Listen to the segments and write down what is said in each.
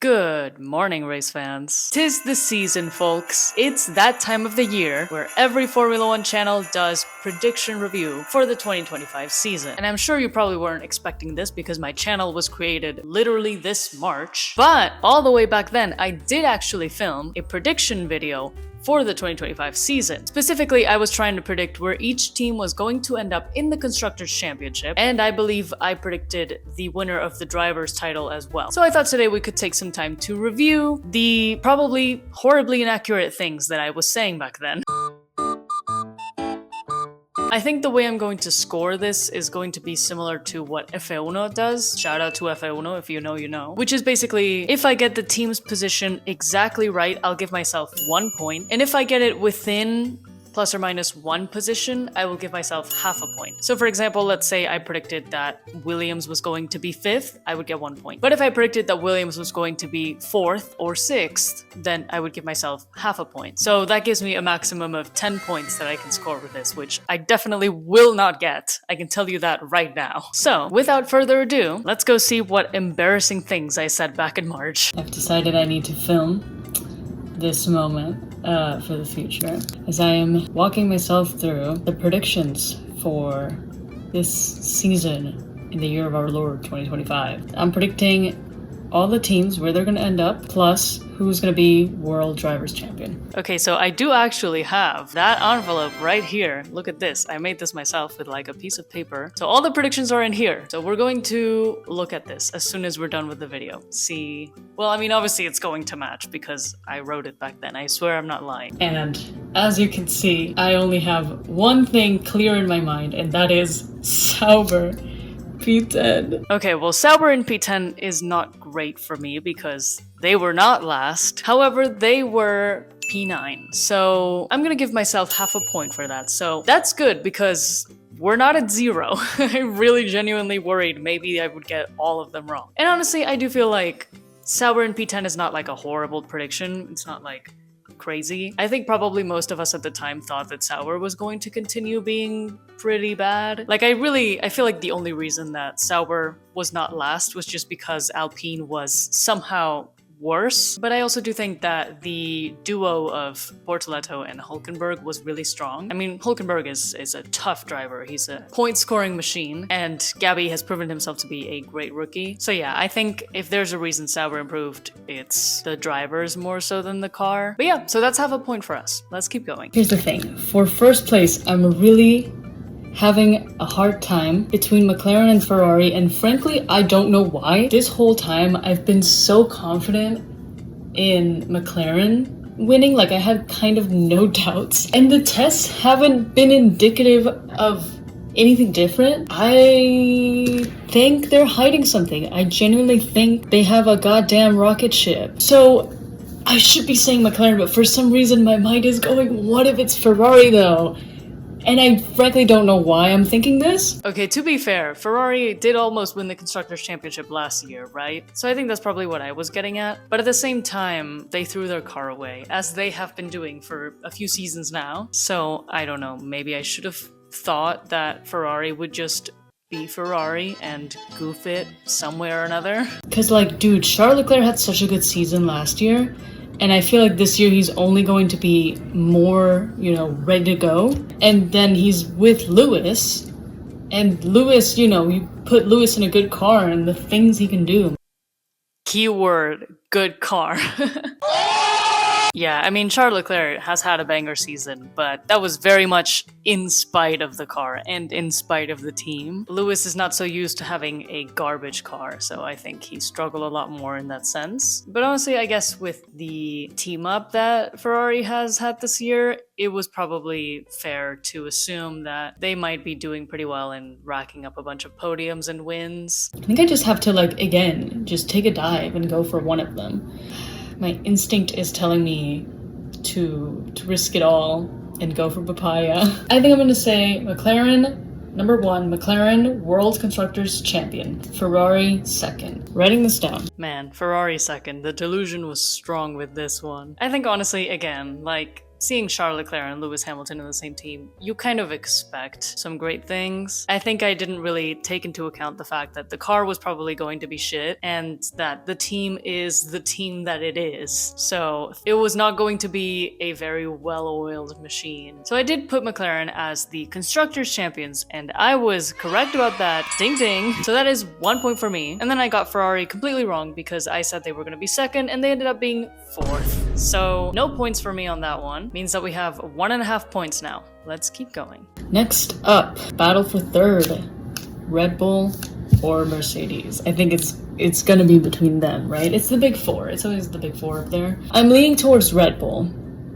Good morning, race fans. 'Tis the season, folks. It's that time of the year where every Formula One channel does prediction review for the 2025 season. And I'm sure you probably weren't expecting this because my channel was created literally this March. But all the way back then, I did actually film a prediction video for the 2025 season. Specifically, I was trying to predict where each team was going to end up in the Constructors' Championship, and I believe I predicted the winner of the Drivers' title as well. So I thought today we could take some time to review the probably horribly inaccurate things that I was saying back then. I think the way I'm going to score this is going to be similar to what F1 does. Shout out to F1, if you know, you know. Which is basically, if I get the team's position exactly right, I'll give myself 1 point. And if I get it within plus or minus one position, I will give myself half a point. So for example, let's say I predicted that Williams was going to be 5th, I would get 1 point. But if I predicted that Williams was going to be 4th or 6th, then I would give myself half a point. So that gives me a maximum of 10 points that I can score with this, which I definitely will not get. I can tell you that right now. So without further ado, let's go see what embarrassing things I said back in March. I've decided I need to film this moment for the future, as I am walking myself through the predictions for this season in the year of our Lord 2025. I'm predicting all the teams, where they're going to end up, plus who's going to be World Drivers' Champion. Okay, so I do actually have that envelope right here. Look at this. I made this myself with like a piece of paper. So all the predictions are in here. So we're going to look at this as soon as we're done with the video. See, well, I mean, obviously it's going to match because I wrote it back then. I swear I'm not lying. And as you can see, I only have one thing clear in my mind, and that is Sauber P10. Okay, well, Sauber in P10 is not great for me because they were not last. However, they were P9. So I'm gonna give myself half a point for that. So that's good because we're not at 0. I really genuinely worried maybe I would get all of them wrong. And honestly, I do feel like Sauber in P10 is not like a horrible prediction. It's not like crazy. I think probably most of us at the time thought that Sauber was going to continue being pretty bad. Like I feel like the only reason that Sauber was not last was just because Alpine was somehow worse. But I also do think that the duo of Bortoleto and Hulkenberg was really strong. I mean, Hulkenberg is a tough driver. He's a point-scoring machine, and Gabby has proven himself to be a great rookie. So yeah, I think if there's a reason Sauber improved, it's the drivers more so than the car. But yeah, so that's half a point for us. Let's keep going. Here's the thing. For first place, I'm really having a hard time between McLaren and Ferrari, and frankly, I don't know why. This whole time, I've been so confident in McLaren winning, like I had kind of no doubts. And the tests haven't been indicative of anything different. I think they're hiding something. I genuinely think they have a goddamn rocket ship. So I should be saying McLaren, but for some reason my mind is going, what if it's Ferrari though? And I frankly don't know why I'm thinking this. Okay, to be fair, Ferrari did almost win the Constructors' Championship last year, right? So I think that's probably what I was getting at. But at the same time, they threw their car away, as they have been doing for a few seasons now. So I don't know, maybe I should have thought that Ferrari would just be Ferrari and goof it somewhere or another. Because like, dude, Charles Leclerc had such a good season last year. And I feel like this year he's only going to be more, ready to go. And then he's with Lewis. And Lewis, you put Lewis in a good car and the things he can do. Keyword, good car. Yeah, I mean, Charles Leclerc has had a banger season, but that was very much in spite of the car and in spite of the team. Lewis is not so used to having a garbage car, so I think he struggled a lot more in that sense. But honestly, I guess with the team up that Ferrari has had this year, it was probably fair to assume that they might be doing pretty well and racking up a bunch of podiums and wins. I think I just have to, again, just take a dive and go for one of them. My instinct is telling me to risk it all and go for papaya. I think I'm going to say McLaren, number 1, McLaren, World Constructors Champion. Ferrari, 2nd. Writing this down. Man, Ferrari 2nd. The delusion was strong with this one. I think honestly, again, seeing Charles Leclerc and Lewis Hamilton in the same team, you kind of expect some great things. I think I didn't really take into account the fact that the car was probably going to be shit and that the team is the team that it is. So it was not going to be a very well-oiled machine. So I did put McLaren as the Constructors' Champions, and I was correct about that. Ding ding. So that is 1 point for me. And then I got Ferrari completely wrong because I said they were going to be second and they ended up being fourth. So no points for me on that one. Means that we have 1.5 points now. Let's keep going. Next up, battle for third. Red Bull or Mercedes. I think it's gonna be between them, right? It's the big four. It's always the big four up there. I'm leaning towards Red Bull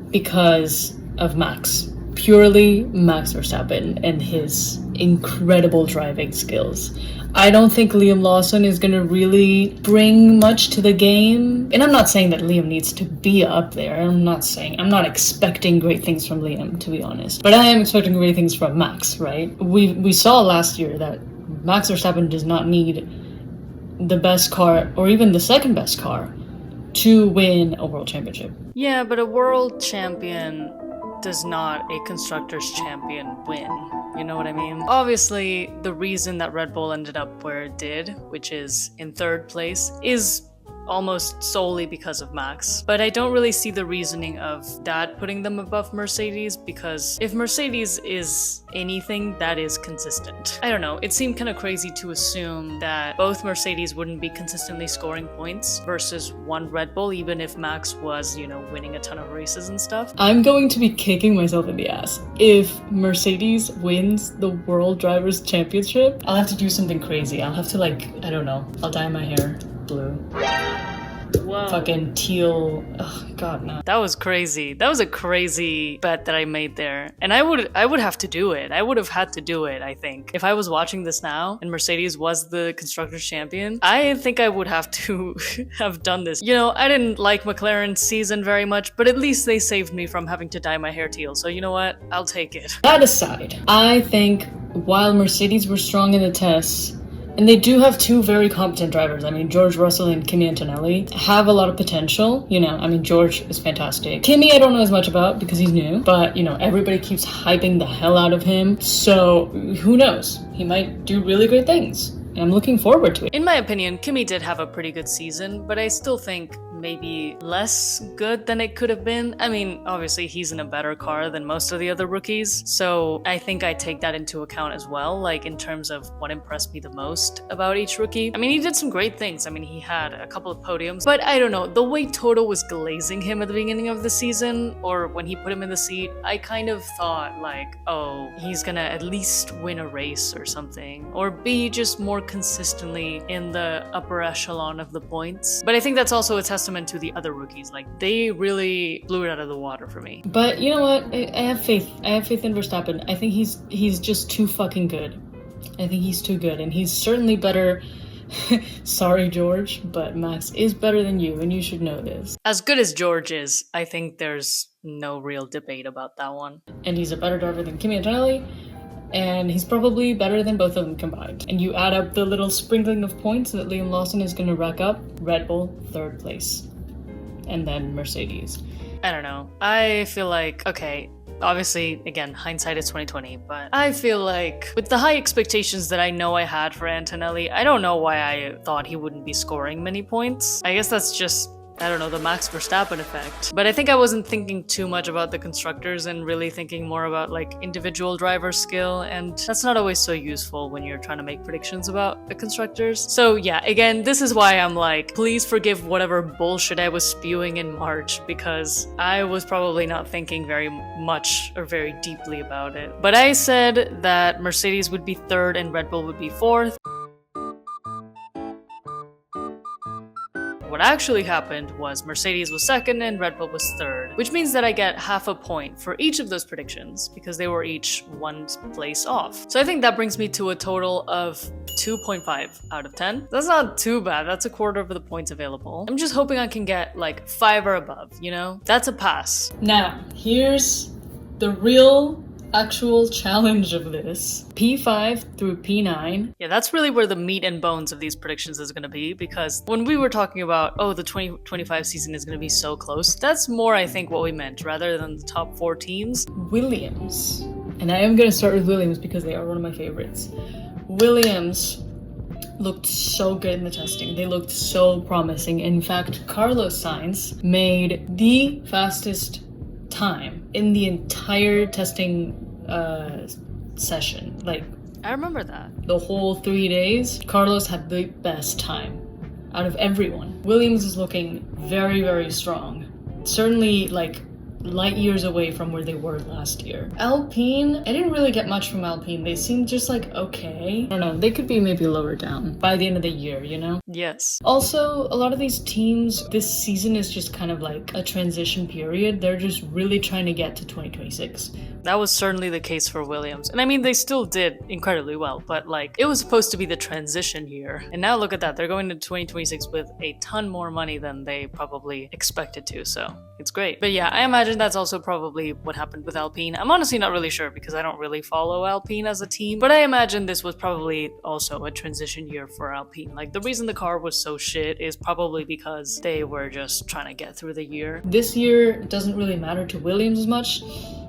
because of Max. Purely Max Verstappen and his incredible driving skills. I don't think Liam Lawson is going to really bring much to the game. And I'm not saying that Liam needs to be up there. I'm not expecting great things from Liam, to be honest. But I am expecting great things from Max, right? We saw last year that Max Verstappen does not need the best car or even the second best car to win a world championship. Yeah, but a world champion does not a Constructors' Champion win. You know what I mean? Obviously, the reason that Red Bull ended up where it did, which is in third place, is almost solely because of Max. But I don't really see the reasoning of that putting them above Mercedes, because if Mercedes is anything, that is consistent. I don't know, it seemed kind of crazy to assume that both Mercedes wouldn't be consistently scoring points versus one Red Bull, even if Max was, you know, winning a ton of races and stuff. I'm going to be kicking myself in the ass. If Mercedes wins the World Drivers' Championship, I'll have to do something crazy. I'll have to, like, I don't know, I'll dye my hair blue. Whoa. Fucking teal. Oh, God, no. That was crazy. That was a crazy bet that I made there. And I would have to do it. I would have had to do it, I think. If I was watching this now and Mercedes was the Constructors' Champion, I think I would have to have done this. You know, I didn't like McLaren's season very much, but at least they saved me from having to dye my hair teal. So you know what? I'll take it. That aside, I think while Mercedes were strong in the tests, and they do have two very competent drivers. I mean, George Russell and Kimi Antonelli have a lot of potential. You know, I mean, George is fantastic. Kimi, I don't know as much about because he's new, but, you know, everybody keeps hyping the hell out of him. So who knows? He might do really great things. And I'm looking forward to it. In my opinion, Kimi did have a pretty good season, but I still think maybe less good than it could have been. I mean, obviously he's in a better car than most of the other rookies, so I think I take that into account as well, like in terms of what impressed me the most about each rookie. I mean, he did some great things. I mean, he had a couple of podiums, but I don't know, the way Toto was glazing him at the beginning of the season, or when he put him in the seat, I kind of thought like, oh, he's gonna at least win a race or something, or be just more consistently in the upper echelon of the points. But I think that's also a testament to the other rookies. Like, they really blew it out of the water for me. But you know what? I have faith. I have faith in Verstappen. I think he's just too fucking good. I think he's too good, and he's certainly better. Sorry, George, but Max is better than you, and you should know this. As good as George is, I think there's no real debate about that one. And he's a better driver than Kimi Antonelli, and he's probably better than both of them combined. And you add up the little sprinkling of points that Liam Lawson is going to rack up, Red Bull, third place. And then Mercedes. I don't know. I feel like, okay, obviously, again, hindsight is 2020, but I feel like with the high expectations that I know I had for Antonelli, I don't know why I thought he wouldn't be scoring many points. I guess that's just, I don't know, the Max Verstappen effect. But I think I wasn't thinking too much about the constructors and really thinking more about like individual driver skill, and that's not always so useful when you're trying to make predictions about the constructors. So yeah, again, this is why I'm like, please forgive whatever bullshit I was spewing in March, because I was probably not thinking very much or very deeply about it. But I said that Mercedes would be third and Red Bull would be fourth. What actually happened was Mercedes was second and Red Bull was third, which means that I get half a point for each of those predictions because they were each one place off. So I think that brings me to a total of 2.5 out of 10. That's not too bad. That's a quarter of the points available. I'm just hoping I can get like 5 or above, you know? That's a pass. Now, here's the real actual challenge of this. P5 through P9. Yeah, that's really where the meat and bones of these predictions is going to be, because when we were talking about, oh, the 2025 season is going to be so close, that's more, I think, what we meant, rather than the top 4 teams. Williams. And I am going to start with Williams because they are one of my favorites. Williams looked so good in the testing. They looked so promising. In fact, Carlos Sainz made the fastest time in the entire testing session. Like, I remember that. the whole 3 days, Carlos had the best time out of everyone. Williams is looking very, very strong. Certainly, like, light years away from where they were last year. Alpine, I didn't really get much from Alpine. They seemed just like, okay. I don't know, they could be maybe lower down by the end of the year, you know? Yes. Also, a lot of these teams, this season is just kind of like a transition period. They're just really trying to get to 2026. That was certainly the case for Williams. And I mean, they still did incredibly well, but like, it was supposed to be the transition year. And now look at that. They're going to 2026 with a ton more money than they probably expected to. So it's great. But yeah, I imagine that's also probably what happened with Alpine. I'm honestly not really sure because I don't really follow Alpine as a team. But I imagine this was probably also a transition year for Alpine. Like, the reason the car was so shit is probably because they were just trying to get through the year. This year doesn't really matter to Williams as much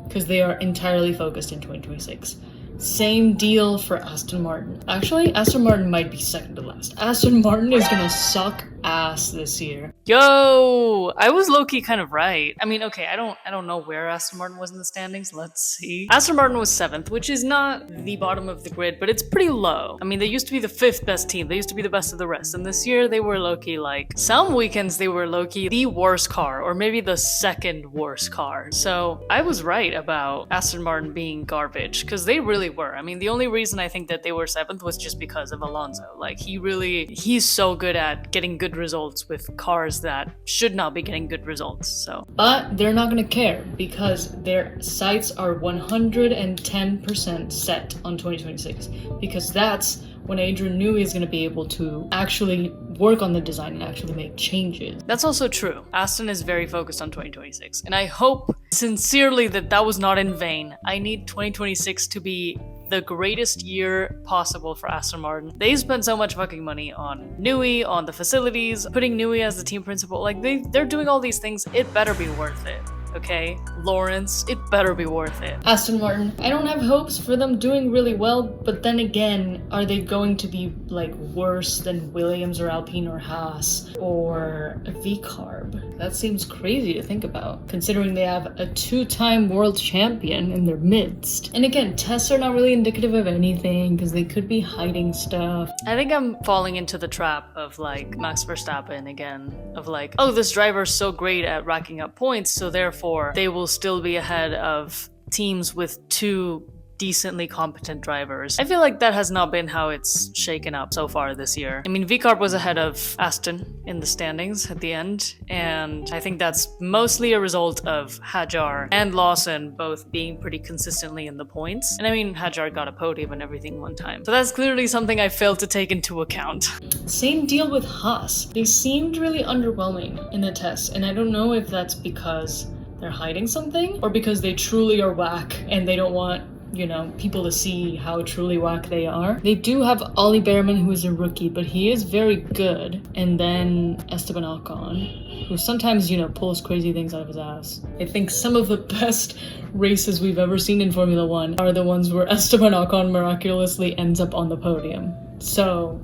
because they are entirely focused in 2026. Same deal for Aston Martin. Actually, Aston Martin might be second to last. Aston Martin is gonna suck ass this year. Yo, I was low-key kind of right. I mean, okay, I don't know where Aston Martin was in the standings. Let's see. Aston Martin was 7th, which is not the bottom of the grid, but it's pretty low. I mean, they used to be the 5th best team. They used to be the best of the rest. And this year, they were low-key like, some weekends they were low-key the worst car, or maybe the second worst car. So I was right about Aston Martin being garbage, because they really were. I mean, the only reason I think that they were 7th was just because of Alonso. Like, he's so good at getting good results with cars that should not be getting good results. So, but they're not going to care because their sights are 110% set on 2026, because that's when Adrian Newey is going to be able to actually work on the design and actually make changes. That's also true. Aston is very focused on 2026, and I hope sincerely that was not in vain. I need 2026 to be the greatest year possible for Aston Martin. They spent so much fucking money on Newey, on the facilities, putting Newey as the team principal. Like, they're doing all these things. It better be worth it. Okay, Lawrence, it better be worth it. Aston Martin, I don't have hopes for them doing really well, but then again, are they going to be like worse than Williams or Alpine or Haas or V-Carb? That seems crazy to think about, considering they have a 2-time world champion in their midst. And again, tests are not really indicative of anything because they could be hiding stuff. I think I'm falling into the trap of like Max Verstappen again, of like, oh, this driver's so great at racking up points, so therefore they will still be ahead of teams with 2 decently competent drivers. I feel like that has not been how it's shaken up so far this year. I mean, V-Carb was ahead of Aston in the standings at the end, and I think that's mostly a result of Hadjar and Lawson both being pretty consistently in the points. And I mean, Hadjar got a podium and everything one time. So that's clearly something I failed to take into account. Same deal with Haas. They seemed really underwhelming in the tests, and I don't know if that's because they're hiding something or because they truly are whack and they don't want, you know, people to see how truly whack they are. They do have Ollie Behrman, who is a rookie, but he is very good. And then Esteban Ocon, who sometimes, you know, pulls crazy things out of his ass. I think some of the best races we've ever seen in Formula One are the ones where Esteban Ocon miraculously ends up on the podium. So,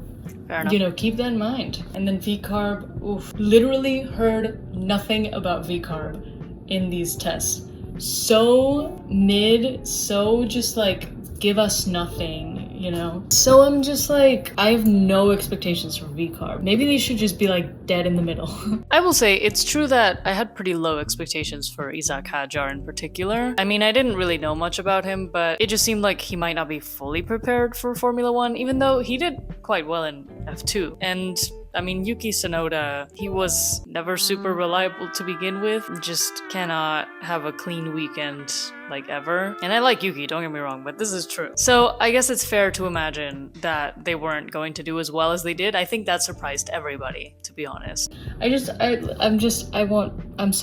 you know, keep that in mind. And then V-Carb, oof. Literally heard nothing about V-Carb in these tests. So mid, so just like give us nothing, you know? So I'm just like, I have no expectations for V-Carb. Maybe they should just be like dead in the middle. I will say, it's true that I had pretty low expectations for Isaac Hadjar in particular. I mean, I didn't really know much about him, but it just seemed like he might not be fully prepared for Formula One, even though he did quite well in F2. And I mean, Yuki Tsunoda, he was never super reliable to begin with. Just cannot have a clean weekend like ever. And I like Yuki, don't get me wrong, but this is true. So I guess it's fair to imagine that they weren't going to do as well as they did. I think that surprised everybody, to be honest. I'm so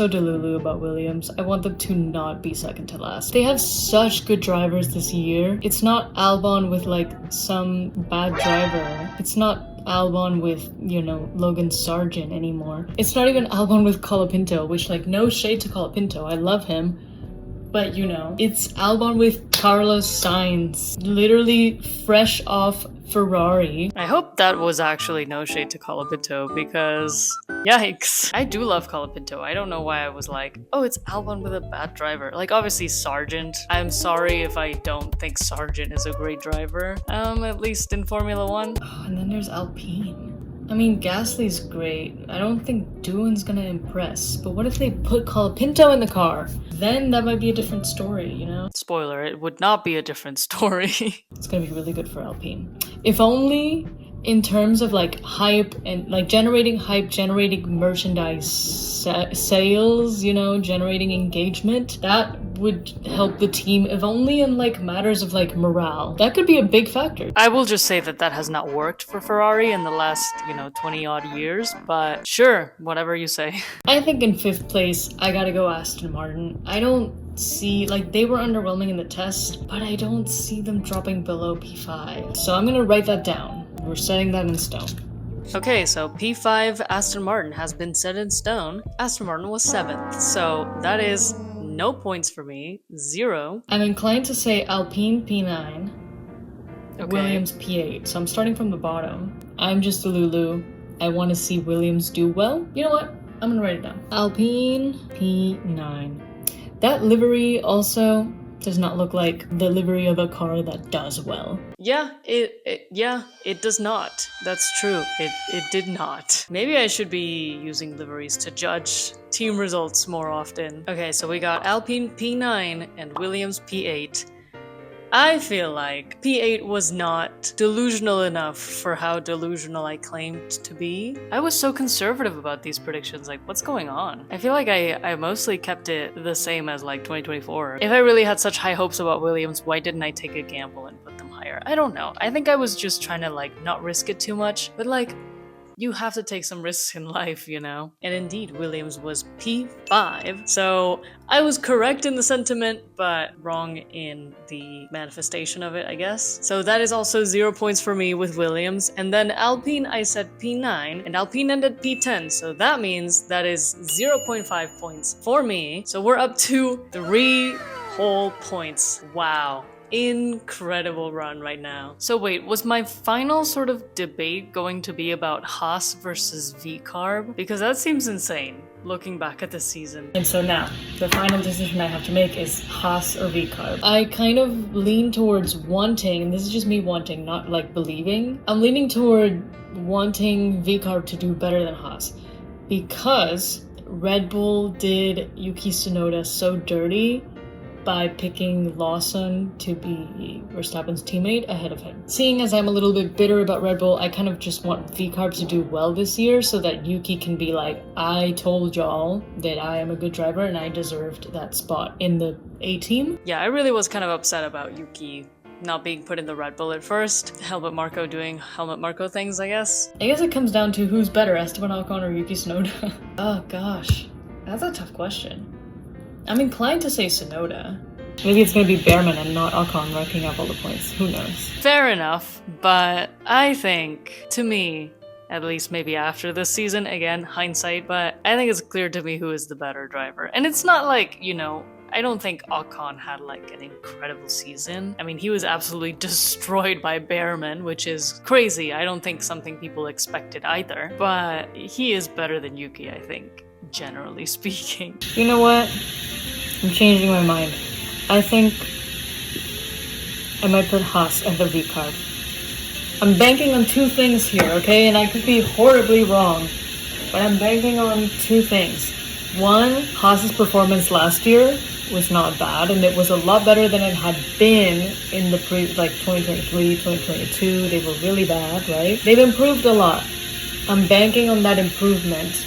delulu about Williams. I want them to not be second to last. They have such good drivers this year. It's not Albon with like some bad driver. It's not Albon with, Logan Sargent anymore. It's not even Albon with Colapinto, which, like, no shade to Colapinto. I love him. But, it's Albon with Carlos Sainz. Literally fresh off Ferrari. I hope that was actually no shade to Colapinto because, yikes. I do love Colapinto. I don't know why I was like, oh, it's Albon with a bad driver. Like, obviously Sargent. I'm sorry if I don't think Sargent is a great driver. At least in Formula 1. Oh, and then there's Alpine. I mean, Gasly's great. I don't think Doohan's gonna impress. But what if they put Colapinto in the car? Then that might be a different story, Spoiler, it would not be a different story. It's gonna be really good for Alpine. If only in terms of like hype and like generating hype, generating merchandise sales, generating engagement, that would help the team, if only in like matters of like morale. That could be a big factor. I will just say that has not worked for Ferrari in the last, 20 odd years, but sure, whatever you say. I think in 5th place, I gotta go Aston Martin. I don't see, like, they were underwhelming in the test, but I don't see them dropping below P5. So I'm gonna write that down. We're setting that in stone. Okay, so P5 Aston Martin has been set in stone. Aston Martin was 7th, so that is no points for me. 0. I'm inclined to say Alpine P9, okay. Williams P8. So I'm starting from the bottom. I'm just a Lulu. I want to see Williams do well. You know what? I'm gonna write it down. Alpine P9. That livery also does not look like the livery of a car that does well. Yeah, it does not. That's true. It did not. Maybe I should be using liveries to judge team results more often. Okay, so we got Alpine P9 and Williams P8. I feel like P8 was not delusional enough for how delusional I claimed to be. I was so conservative about these predictions, like what's going on? I feel like I mostly kept it the same as like 2024. If I really had such high hopes about Williams, why didn't I take a gamble and put them higher? I don't know. I think I was just trying to like not risk it too much, but like you have to take some risks in life, And indeed, Williams was P5. So I was correct in the sentiment, but wrong in the manifestation of it, I guess. So that is also 0 points for me with Williams. And then Alpine, I said P9, and Alpine ended P10. So that means that is 0.5 points for me. So we're up to 3 whole points. Wow. Incredible run right now. So wait, was my final sort of debate going to be about Haas versus V-Carb? Because that seems insane, looking back at the season. And so now, the final decision I have to make is Haas or V-Carb. I kind of lean towards wanting, and this is just me wanting, not like believing. I'm leaning toward wanting V-Carb to do better than Haas. Because Red Bull did Yuki Tsunoda so dirty by picking Lawson to be Verstappen's teammate ahead of him. Seeing as I'm a little bit bitter about Red Bull, I kind of just want V-Carb to do well this year so that Yuki can be like, I told y'all that I am a good driver and I deserved that spot in the A team. Yeah, I really was kind of upset about Yuki not being put in the Red Bull at first. Helmut Marko doing Helmut Marko things, I guess. I guess it comes down to who's better, Esteban Ocon or Yuki Tsunoda. Oh gosh, that's a tough question. I'm inclined to say Tsunoda. Maybe it's going to be Behrman and not Ocon racking up all the points. Who knows? Fair enough, but I think, to me, at least maybe after this season, again, hindsight, but I think it's clear to me who is the better driver. And it's not like, I don't think Ocon had like an incredible season. I mean, he was absolutely destroyed by Behrman, which is crazy. I don't think something people expected either, but he is better than Yuki, I think, generally speaking. You know what? I'm changing my mind. I think I might put Haas at the V-Carb. I'm banking on 2 things here, okay? And I could be horribly wrong, but I'm banking on 2 things. One, Haas's performance last year was not bad, and it was a lot better than it had been in the 2023, 2022. They were really bad, right? They've improved a lot. I'm banking on that improvement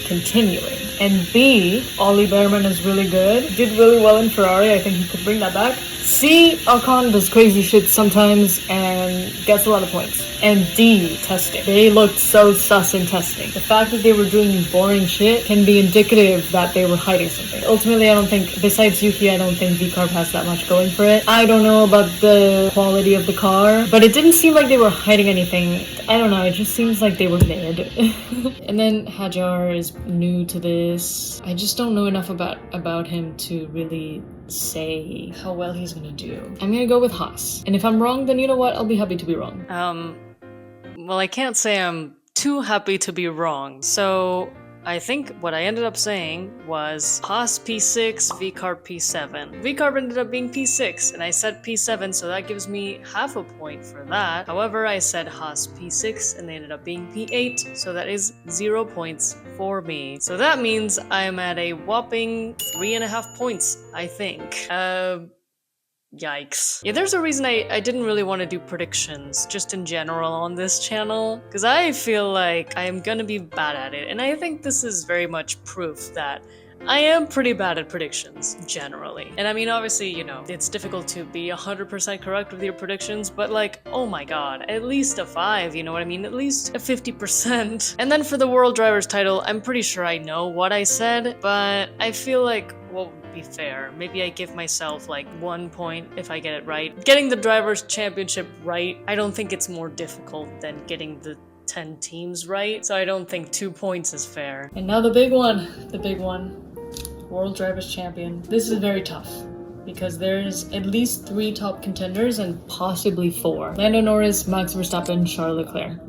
continuing. And B, Ollie Behrman is really good. Did really well in Ferrari. I think he could bring that back. C, Ocon does crazy shit sometimes and gets a lot of points. And D, testing. They looked so sus in testing. The fact that they were doing boring shit can be indicative that they were hiding something. Ultimately, I don't think, besides Yuki, I don't think VCarb has that much going for it. I don't know about the quality of the car, but it didn't seem like they were hiding anything. I don't know, it just seems like they were mid. And then Hajar is new to this. I just don't know enough about him to really say how well he's gonna do. I'm gonna go with Haas. And if I'm wrong, then you know what? I'll be happy to be wrong. Well, I can't say I'm too happy to be wrong. So I think what I ended up saying was Haas P6, VCarb P7. VCarb ended up being P6, and I said P7, so that gives me half a point for that. However, I said Haas P6, and they ended up being P8, so that is 0 points for me. So that means I'm at a whopping 3.5 points, I think. Yikes. Yeah, there's a reason I didn't really want to do predictions, just in general on this channel, because I feel like I am gonna be bad at it, and I think this is very much proof that I am pretty bad at predictions, generally. And I mean, obviously, you know, it's difficult to be 100% correct with your predictions, but like, oh my god, at least a 5, you know what I mean? At least a 50%. And then for the World Drivers title, I'm pretty sure I know what I said, but I feel like what would be fair? Maybe I give myself like 1 point if I get it right. Getting the Drivers' Championship right, I don't think it's more difficult than getting the 10 teams right, so I don't think 2 points is fair. And now the big one. The big one. World Drivers Champion. This is very tough because there's at least 3 top contenders and possibly 4. Lando Norris, Max Verstappen, Charles Leclerc.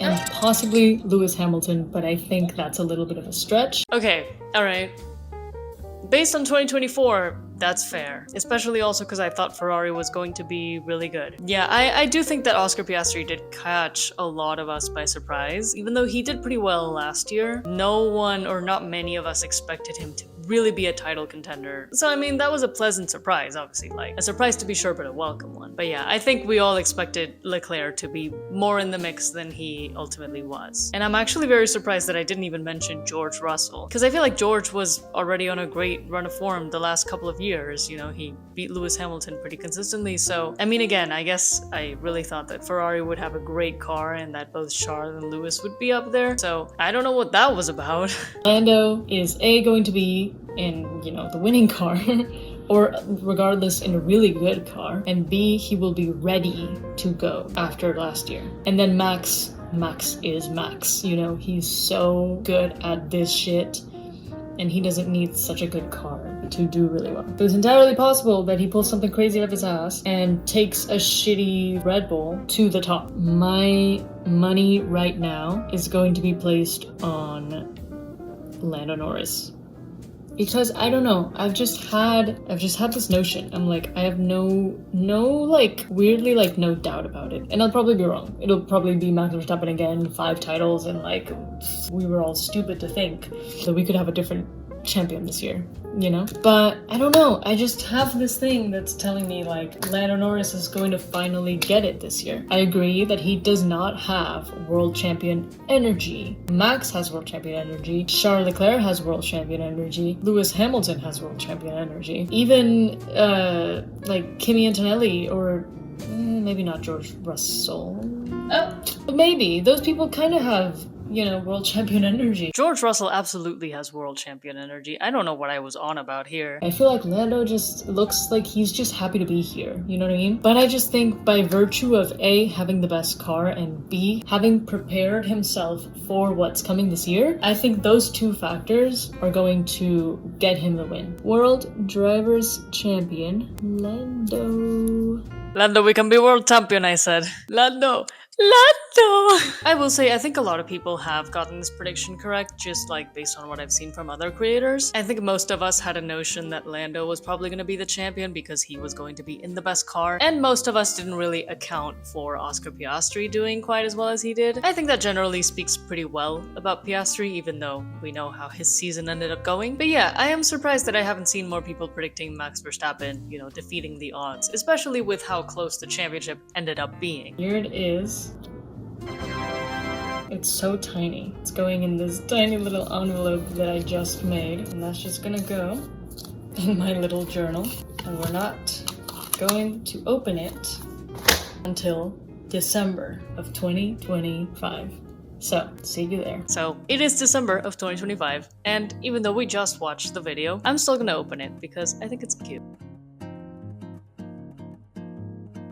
And possibly Lewis Hamilton, but I think that's a little bit of a stretch. Okay, alright. Based on 2024, that's fair. Especially also because I thought Ferrari was going to be really good. Yeah, I do think that Oscar Piastri did catch a lot of us by surprise. Even though he did pretty well last year, no one or not many of us expected him to really be a title contender. So I mean, that was a pleasant surprise, obviously, like a surprise to be sure, but a welcome one. But yeah, I think we all expected Leclerc to be more in the mix than he ultimately was. And I'm actually very surprised that I didn't even mention George Russell, because I feel like George was already on a great run of form the last couple of years. You know, he beat Lewis Hamilton pretty consistently. So I mean, again, I guess I really thought that Ferrari would have a great car and that both Charles and Lewis would be up there. So I don't know what that was about. Lando is going to be in, you know, the winning car, or regardless in a really good car, and B, he will be ready to go after last year. And then Max is Max, you know, he's so good at this shit, and he doesn't need such a good car to do really well. So it's entirely possible that he pulls something crazy out of his ass and takes a shitty Red Bull to the top. My money right now is going to be placed on Lando Norris. Because I don't know, I've just had this notion. I'm like, I have no like weirdly like no doubt about it. And I'll probably be wrong. It'll probably be Max Verstappen again, 5 titles, and like we were all stupid to think that we could have a different champion this year, you know? But I don't know, I just have this thing that's telling me like Lando Norris is going to finally get it this year. I agree that he does not have world champion energy. Max has world champion energy. Charles Leclerc has world champion energy. Lewis Hamilton has world champion energy. Even like Kimi Antonelli, or maybe not George Russell. Maybe those people kind of have, you know, world champion energy. George Russell absolutely has world champion energy. I don't know what I was on about here. I feel like Lando just looks like he's just happy to be here, you know what I mean? But I just think by virtue of A, having the best car, and B, having prepared himself for what's coming this year, I think those 2 factors are going to get him the win. World Drivers Champion, Lando. Lando, we can be world champion, I said. Lando! I will say, I think a lot of people have gotten this prediction correct, just like based on what I've seen from other creators. I think most of us had a notion that Lando was probably going to be the champion because he was going to be in the best car, and most of us didn't really account for Oscar Piastri doing quite as well as he did. I think that generally speaks pretty well about Piastri, even though we know how his season ended up going. But yeah, I am surprised that I haven't seen more people predicting Max Verstappen, you know, defeating the odds, especially with how close the championship ended up being. Here it is. It's so tiny. It's going in this tiny little envelope that I just made, and that's just gonna go in my little journal. And we're not going to open it until December of 2025. So, see you there. So, it is December of 2025, and even though we just watched the video, I'm still gonna open it because I think it's cute.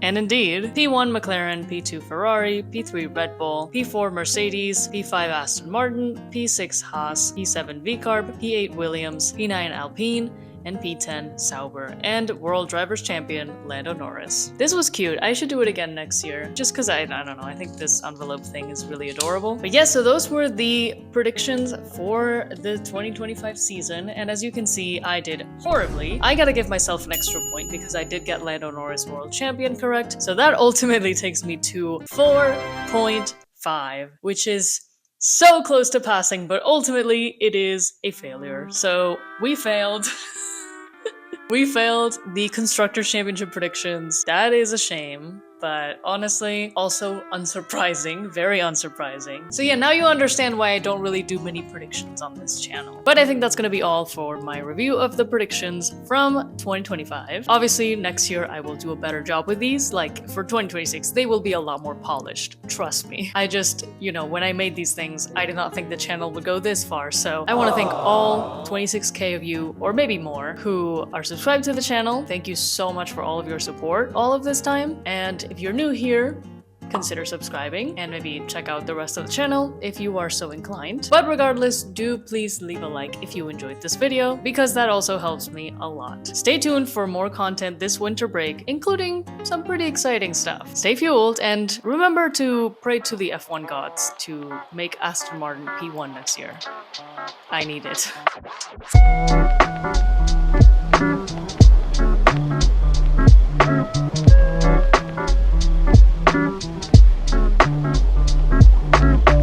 And indeed, P1 McLaren, P2 Ferrari, P3 Red Bull, P4 Mercedes, P5 Aston Martin, P6 Haas, P7 VCarb, P8 Williams, P9 Alpine, and P10 Sauber, and World Drivers Champion Lando Norris. This was cute. I should do it again next year, just because I don't know, I think this envelope thing is really adorable. But yeah, so those were the predictions for the 2025 season, and as you can see, I did horribly. I gotta give myself an extra point because I did get Lando Norris World Champion correct, so that ultimately takes me to 4.5, which is so close to passing, but ultimately it is a failure. So we failed. We failed the Constructor Championship predictions. That is a shame, but honestly, also unsurprising, very unsurprising. So yeah, now you understand why I don't really do many predictions on this channel. But I think that's gonna be all for my review of the predictions from 2025. Obviously, next year I will do a better job with these. Like, for 2026, they will be a lot more polished, trust me. I just, when I made these things, I did not think the channel would go this far, so I wanna thank all 26K of you, or maybe more, who are subscribed to the channel. Thank you so much for all of your support all of this time, and if you're new here, consider subscribing and maybe check out the rest of the channel if you are so inclined. But regardless, do please leave a like if you enjoyed this video, because that also helps me a lot. Stay tuned for more content this winter break, including some pretty exciting stuff. Stay fueled, and remember to pray to the F1 gods to make Aston Martin P1 next year. I need it.